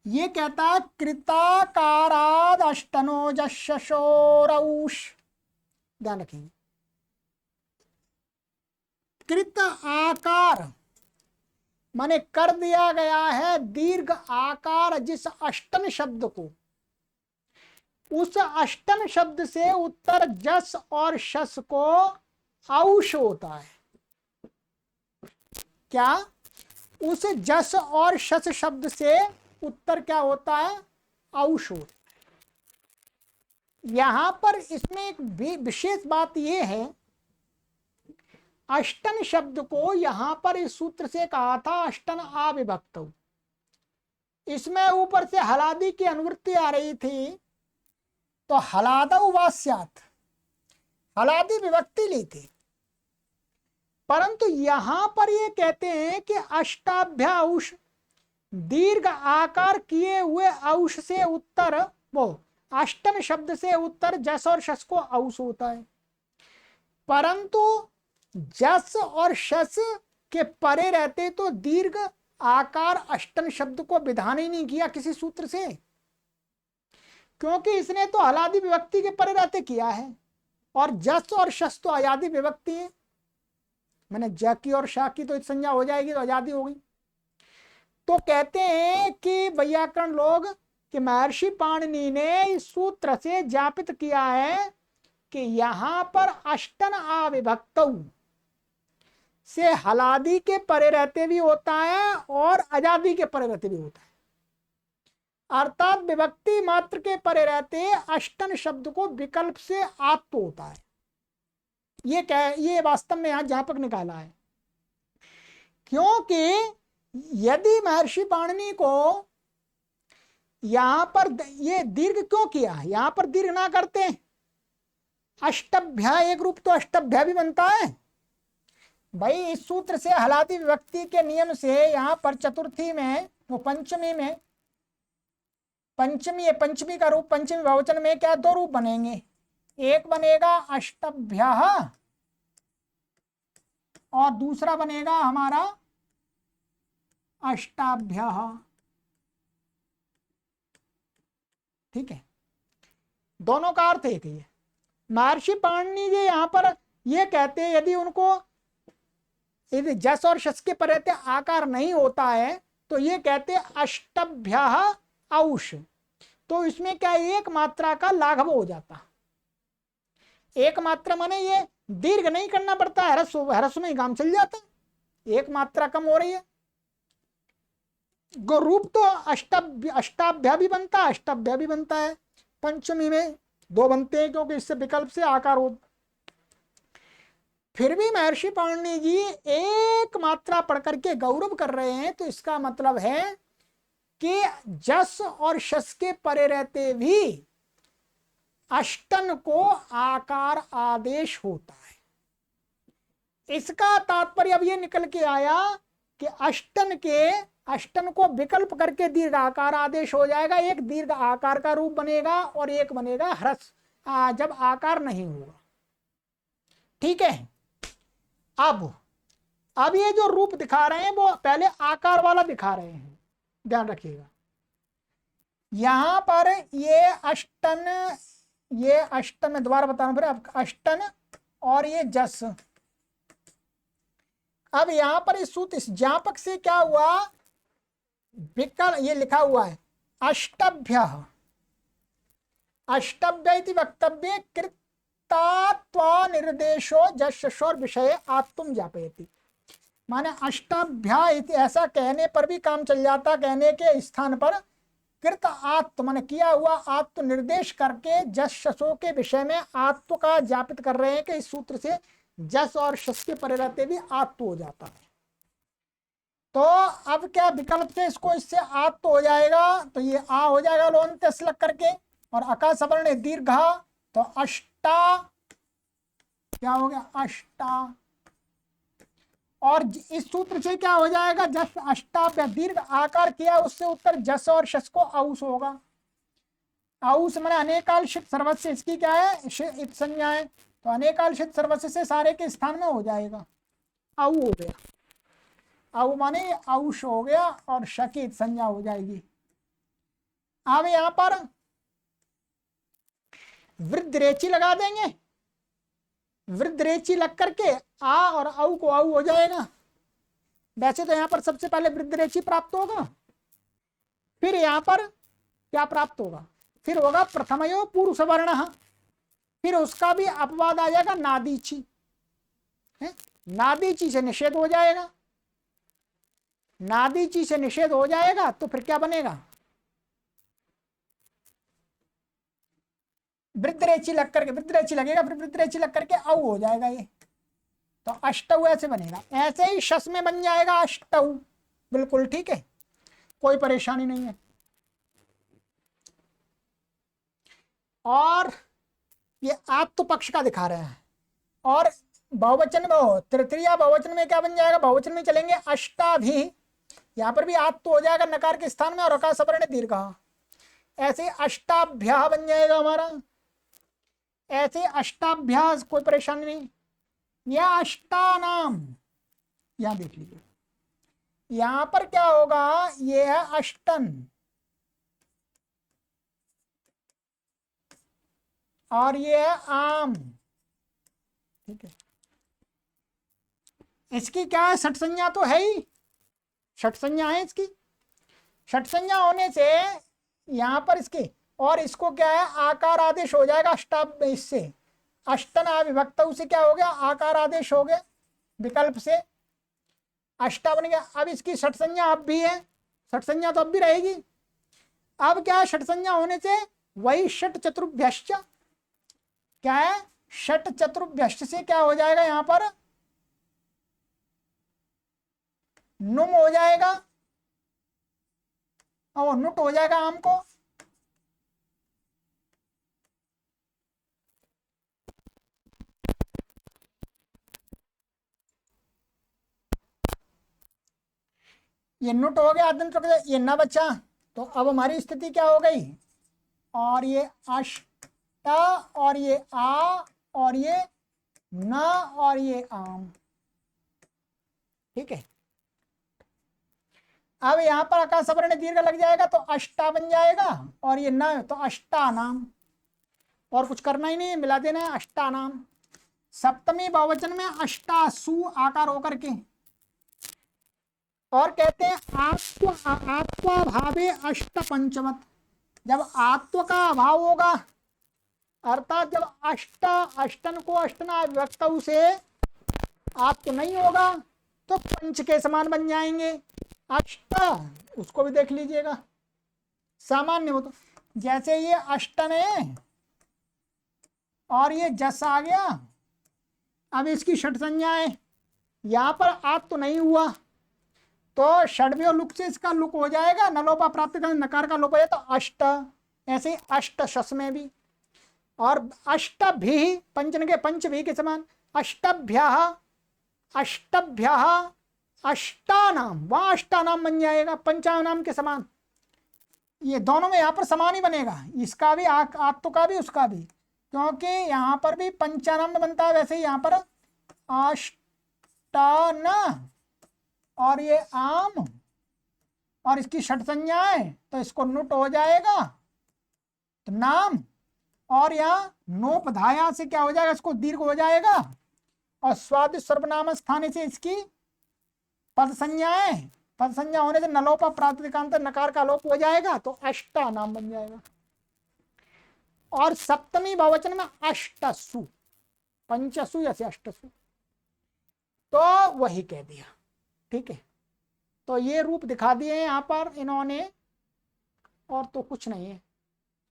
ये कहता है कृताकाराद अष्टनो जशोरौष। ध्यान रखेंगे, कृत आकार माने कर दिया गया है दीर्घ आकार जिस अष्टन शब्द को, उस अष्टन शब्द से उत्तर जस और शस को औष होता है। क्या? उस जस और शस शब्द से उत्तर क्या होता है? औष होता है। यहां पर इसमें एक विशेष बात यह है, अष्टन शब्द को यहां पर इस सूत्र से कहा था अष्टन अविभक्त। इसमें ऊपर से हलादि की अनुवृत्ति आ रही थी, तो हलादौ वा स्यात्, हलादि विभक्ति ली थी। परंतु यहां पर ये कहते हैं कि अष्टाभ्य औष, दीर्घ आकार किए हुए औष से उत्तर, वो अष्टन शब्द से उत्तर जस और शस को औष होता है। परंतु जस और शस के परे रहते तो दीर्घ आकार अष्टन शब्द को विधान ही नहीं किया किसी सूत्र से, क्योंकि इसने तो हलादि विभक्ति के परे रहते किया है, और जस और शस तो अयादि विभक्ति है। मैंने ज की और शा की तो संज्ञा हो जाएगी, तो अयादि होगी। तो कहते हैं कि वैयाकरण लोग कि महर्षि पाणिनि ने इस सूत्र से ज्ञापित किया है कि यहां पर अष्टन अविभक्त से हलादि के परे रहते भी होता है और अजादि के परे रहते भी होता है, अर्थात विभक्ति मात्र के परे रहते अष्टन शब्द को विकल्प से आत्म होता है। ये वास्तव में यहां ज्ञापक निकाला है, क्योंकि यदि महर्षि पाणिनि को यहां पर ये दीर्घ क्यों किया, यहां पर दीर्घ ना करते, अष्टभ्य एक रूप तो अष्टभ्य भी बनता है भाई। इस सूत्र से हलादि विभक्ति के नियम से यहां पर चतुर्थी में, वो पंचमी में, पंचमी का रूप, पंचमी बहुवचन में क्या दो रूप बनेंगे, एक बनेगा अष्टभ्य और दूसरा बनेगा हमारा अष्टाभ्य। ठीक है, दोनों का अर्थ एक ही है। महर्षि पाणिनि जी यहां पर ये कहते हैं यदि उनको यदि जस और शस के परे आकार नहीं होता है तो ये कहते अष्टभ्य औष, तो इसमें क्या एक मात्रा का लाघव हो जाता। एक मात्रा माने ये दीर्घ नहीं करना पड़ता, ह्रस्व में ही काम चल जाता, एक मात्रा कम हो रही है। रूप तो अष्टाभ्य भी बनता है, अष्टाभ्य भी बनता है। पंचमी में दो बनते हैं क्योंकि इससे विकल्प से आकार हो। फिर भी महर्षि पाणिनि जी एक मात्रा पढ़ करके गौरव कर रहे हैं, तो इसका मतलब है कि जस और शस के परे रहते भी अष्टन को आकार आदेश होता है। इसका तात्पर्य अब ये निकल के आया कि अष्टन को विकल्प करके दीर्घ आकार आदेश हो जाएगा। एक दीर्घ आकार का रूप बनेगा और एक बनेगा ह्रस्व जब आकार नहीं होगा। ठीक है, अब ये जो रूप दिखा रहे हैं वो पहले आकार वाला दिखा रहे हैं, ध्यान रखिएगा। यहां पर ये अष्टन में दोबारा बताना फिर, अब अष्टन और ये जस। अब यहां पर इस सूत्र, इस ज्ञापक से क्या हुआ, विकल्प ये लिखा हुआ है अष्टभ्य, अष्टभ्य इति वक्तव्ये कृत्तात्व निर्देशो जशोर विषय आत्म ज्ञापयति। माने अष्टाभ्या ऐसा कहने पर भी काम चल जाता, कहने के स्थान पर कृत आत्म माने किया हुआ आत्म निर्देश करके जस शसों के विषय में आत्व का ज्ञापित कर रहे हैं कि इस सूत्र से जस और शस के परे रहते भी आत्व हो जाता है। तो अब क्या विकल्प से इसको इससे आत्व हो जाएगा, तो ये आ हो जाएगा लोन तेस लग करके, और अका सवर्ण दीर्घ, तो अष्टा क्या हो गया अष्टा। और इस सूत्र से क्या हो जाएगा, जस अष्टाभ्य दीर्घ आकार किया उससे उत्तर जस और शस को औस होगा। औस माने अनेकालिशित सर्वस्व, इसकी क्या है इत संज्ञा है, तो अनेकालिशित सर्वस्व से सारे के स्थान में हो जाएगा, औ हो गया। औ माने औश हो गया और शकित संज्ञा हो जाएगी। अब यहां पर वृद्ध रेची लगा देंगे, वृद्ध रेची लग करके आ और औ को औ हो जाएगा। वैसे तो यहां पर सबसे पहले वृद्ध रेची प्राप्त होगा, फिर यहां पर क्या प्राप्त होगा, फिर होगा प्रथमयो पूर्व सवर्ण, फिर उसका भी अपवाद आ जाएगा नादीची है, नादीची से निषेध हो जाएगा, नादीची से निषेध हो जाएगा तो फिर क्या बनेगा, वृद्धरेची लग करके वृद्धरेची लगेगा, फिर वृद्धरेची लग करके औ हो जाएगा ये, तो अष्टौ ऐसे बनेगा। ऐसे ही शस में बन जाएगा अष्टौ, बिल्कुल ठीक है, कोई परेशानी नहीं है। और ये आत्म पक्ष का दिखा रहे हैं, और बहुवचन में तृतीया बहुवचन में क्या बन जाएगा, बहुवचन में चलेंगे अष्टाभि, यहां पर भी आत्म हो जाएगा नकार के स्थान में, और अकार सवर्ण दीर्घ, ऐसे अष्टाभ्या बन जाएगा हमारा, ऐसे अष्टाभ्यास कोई परेशानी नहीं। या अष्टानाम, यहां देख लीजिए यहां पर क्या होगा, ये है अष्टन और ये है आम, ठीक है। इसकी क्या है, षट संज्ञा तो है ही, षट संज्ञा है इसकी, षट संज्ञा होने से यहां पर इसकी, और इसको क्या है आकार आदेश हो जाएगा अष्टा, इससे अष्टन अविभक्त से क्या हो गया आकार आदेश हो गया, विकल्प से अष्टा बन गया। अब इसकी षट संज्ञा अब भी है, षट संज्ञा तो अब भी रहेगी। अब क्या है षट संज्ञा होने से वही षट चतुर्भ्यश्च, क्या है षट चतुर्भ्यश्च से क्या हो जाएगा, यहां पर नुम हो जाएगा और नुट हो जाएगा आम को, ये नुट हो गया अदंत, ये न बचा, तो अब हमारी स्थिति क्या हो गई, और ये अष्टा और ये आ और ये न और ये आम, ठीक है। अब यहां पर अकार सवर्ण दीर्घ लग जाएगा तो अष्टा बन जाएगा, और ये न तो अष्टा नाम, और कुछ करना ही नहीं है, मिला देना है अष्टा नाम। सप्तमी बहुवचन में अष्टासु आकार होकर के, और कहते हैं आत्वा भावे अष्ट पंचमत, जब आत्व का अभाव होगा अर्थात जब अष्टन को अष्टना विभक्त से आत्व नहीं होगा तो पंच के समान बन जाएंगे। अष्ट उसको भी देख लीजिएगा, सामान्य हो तो जैसे ये अष्टन है और ये जस आ गया, अब इसकी षट संज्ञा है, यहां पर आत्व तो नहीं हुआ तो षड्व्य लुक से इसका लुक हो जाएगा, नलोपा प्राप्त करने नकार का लोप हो जाए तो अष्ट, ऐसे ही अष्ट शस में भी, और अष्टभि पंचन के पंच भी के समान, अष्टभ्य अष्टभ्य अष्टानाम, वहां अष्टानाम बन जाएगा पंचानाम के समान, ये दोनों में यहाँ पर समान ही बनेगा, इसका भी आत्व का भी उसका भी, क्योंकि यहाँ पर भी पंचानाम में बनता है, वैसे ही यहाँ पर अष्टान और ये आम और इसकी षट संज्ञा है तो इसको नुट हो जाएगा तो नाम, और यहाँ नोपधाया से क्या हो जाएगा, इसको दीर्घ हो जाएगा, और स्वादिष्ट सर्वनाम स्थान से इसकी पद संज्ञा है, पद संज्ञा होने से नलोपा प्रातिकांत नकार का लोप हो जाएगा तो अष्टा नाम बन जाएगा। और सप्तमी बहुवचन में अष्टसु, पंचसु या से अष्टसु, तो वही कह दिया, ठीक है। तो ये रूप दिखा दिए यहाँ पर इन्होंने, और तो कुछ नहीं है,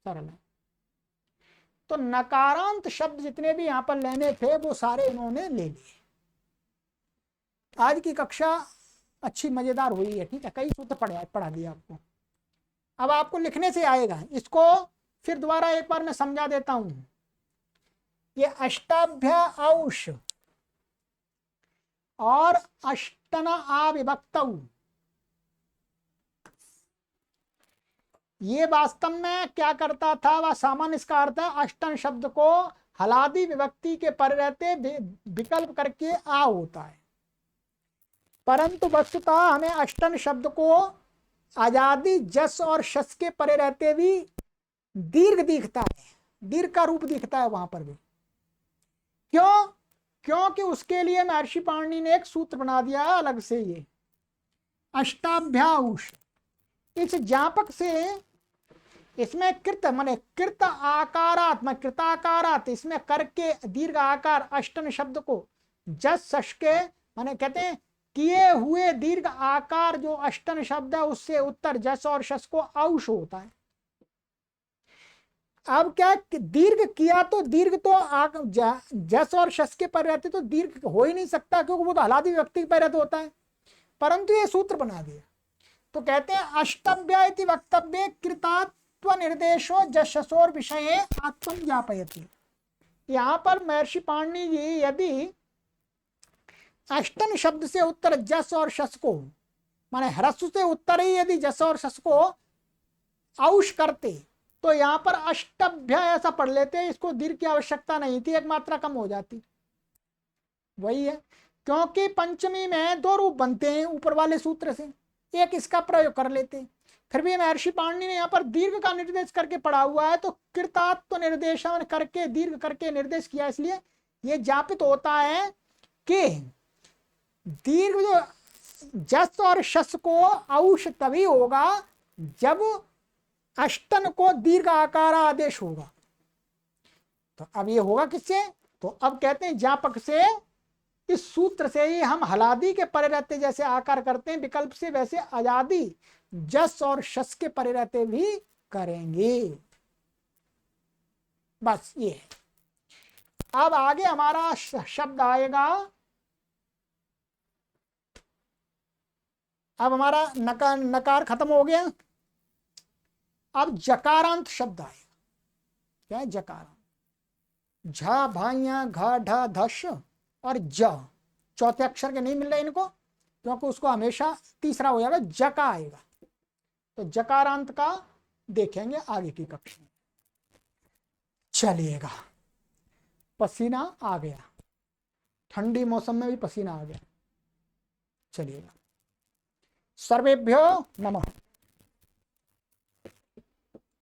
सरल है। तो नकारांत शब्द जितने भी यहाँ पर लेने थे वो सारे इन्होंने ले लिए। आज की कक्षा अच्छी मजेदार हुई है, ठीक है, कई सूत्र पढ़ा दिया आपको। अब आपको लिखने से आएगा, इसको फिर दोबारा एक बार मैं समझा देता हूं। ये अष्टाभ्य औष और अष्टन आविभक्त, ये वास्तव में क्या करता था, वह सामान्य इसका अर्थ है अष्टन शब्द को हलादी विभक्ति के पर रहते विकल्प करके आ होता है, परंतु वस्तुतः हमें अष्टन शब्द को आजादी जस और शस के परे रहते भी दीर्घ दिखता है, दीर्घ का रूप दिखता है वहां पर भी। क्यों? क्योंकि उसके लिए महर्षि पाणिनि ने एक सूत्र बना दिया है अलग से, ये अष्टाभ्याउष। इस ज्ञापक से इसमें कृत माने कृत आकारात्मक कृताकारात, इसमें करके दीर्घ आकार अष्टन शब्द को जस शश के माने कहते हैं किए हुए दीर्घ आकार जो अष्टन शब्द है उससे उत्तर जस और शस को औष होता है। अब क्या दीर्घ किया तो दीर्घ तो जस और शस के पर रहते तो दीर्घ हो ही नहीं सकता, क्योंकि वो तो हलादी व्यक्ति के पर रहते होता है, परंतु ये सूत्र बना दिया। तो कहते हैं अष्टभ्य इति वक्तव्ये कृतात्व निर्देशो जशसोर विषये आत्म ज्ञापयति। यहाँ पर महर्षि पाणिनि जी यदि अष्टन शब्द से उत्तर जस और शस को माने ह्रस्व से उत्तर ही यदि जस और शस को औष करते तो यहाँ पर अष्टभ्य ऐसा पढ़ लेते, इसको दीर्घ की आवश्यकता नहीं थी, एक मात्रा कम हो जाती। वही है, क्योंकि पंचमी में दो रूप बनते हैं ऊपर वाले सूत्र से, एक इसका प्रयोग कर लेते। फिर भी महर्षि पाणिनि ने यहाँ पर दीर्घ का निर्देश करके पढ़ा हुआ है, तो कृतात्व निर्देशन करके दीर्घ करके निर्देश किया, इसलिए ये जापित होता है कि दीर्घ जो जस और शस को औष तभी होगा जब अष्टन को दीर्घ आकार आदेश होगा। तो अब ये होगा किससे? तो अब कहते हैं ज्ञापक से, इस सूत्र से ही हम हलादी के परे रहते जैसे आकार करते हैं विकल्प से, वैसे आजादी जस और शस के परे रहते भी करेंगे। बस ये है। अब आगे हमारा शब्द आएगा, अब हमारा नकार खत्म हो गया, अब जकारांत शब्द आएगा। क्या है जकारांत? झ भाइया घ ढ धश और ज, चौथे अक्षर के नहीं मिल रहे इनको, क्योंकि उसको हमेशा तीसरा हो जाएगा, जका आएगा। तो जकारांत का देखेंगे आगे की कक्षा में। चलिएगा, पसीना आ गया, ठंडी मौसम में भी पसीना आ गया। चलिएगा, सर्वेभ्यो नमः।